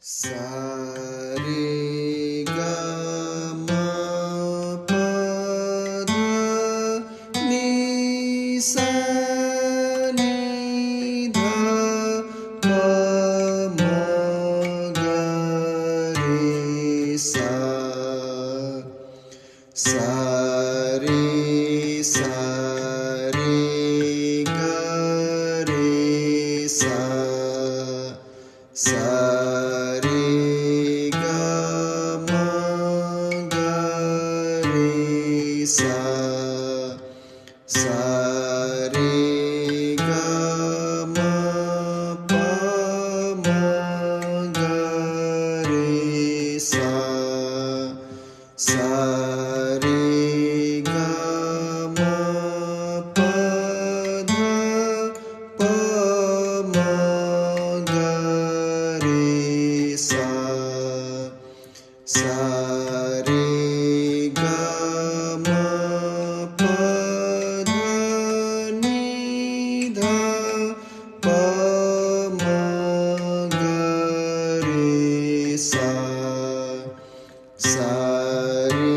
सा रे ग म प ध नि सा नि ध प म ग रे सा सा रे ग रे सा सा रे ग म ग रे सा सा रे ग म प म ग रे सा सा रे ग म प ध प म ग रे सा सा रे ग म प ध नि ध प म ग रे सा सा रे